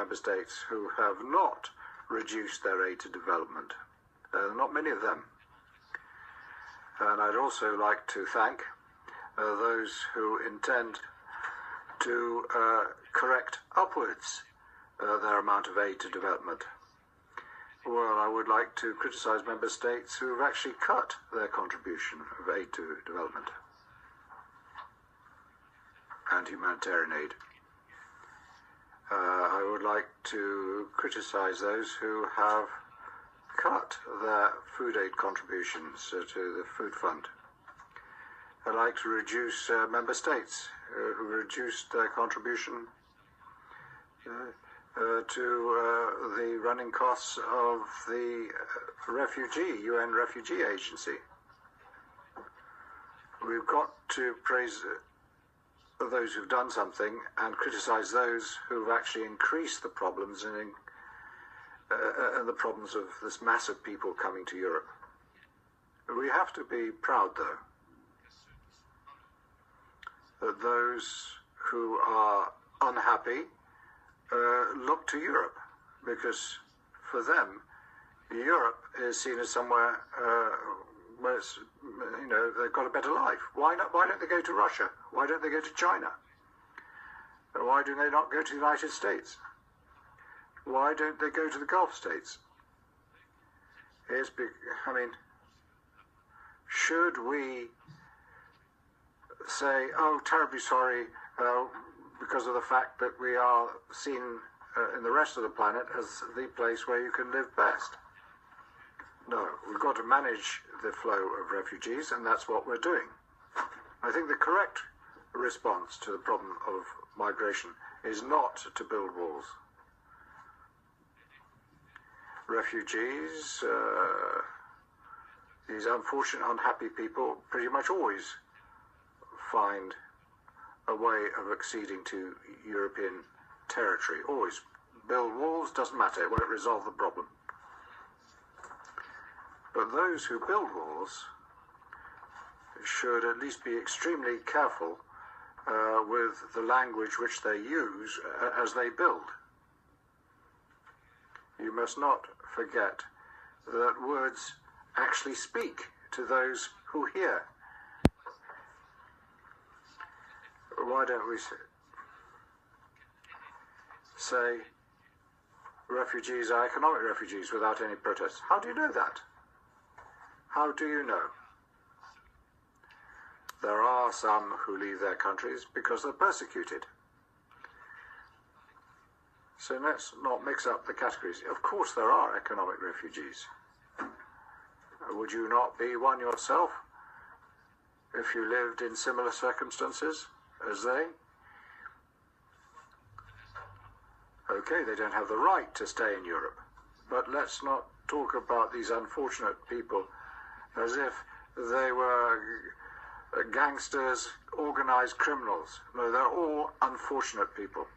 member states who have not reduced their aid to development. Not many of them. And I'd also like to thank those who intend to correct upwards their amount of aid to development. Well, I would like to criticize member states who have actually cut their contribution of aid to development and humanitarian aid. I would like to criticize those who have cut their food aid contributions to the food fund. I'd like to reduce member states who reduced their contribution to the running costs of the UN Refugee Agency. We've got to praise those who've done something and criticize those who've actually increased the problems and the problems of this mass of people coming to Europe. We have to be proud, though, that those who are unhappy look to Europe, because for them, Europe is seen as somewhere where it's, they've got a better life. Why not? Why don't they go to Russia? Why don't they go to China? Why do they not go to the United States? Why don't they go to the Gulf states? Should we say, oh, terribly sorry, because of the fact that we are seen in the rest of the planet as the place where you can live best? No, we've got to manage the flow of refugees, and that's what we're doing. I think the correct response to the problem of migration is not to build walls. Refugees, these unfortunate, unhappy people, pretty much always find a way of acceding to European territory. Always. Build walls, doesn't matter, it won't resolve the problem. But those who build walls should at least be extremely careful with the language which they use as they build. You must not forget that words actually speak to those who hear. Why don't we say refugees are economic refugees without any protest? How do you know that? How do you know? There are some who leave their countries because they're persecuted. So let's not mix up the categories. Of course there are economic refugees. Would you not be one yourself if you lived in similar circumstances as they? Okay, they don't have the right to stay in Europe. But let's not talk about these unfortunate people as if they were gangsters, organized criminals. No, they're all unfortunate people.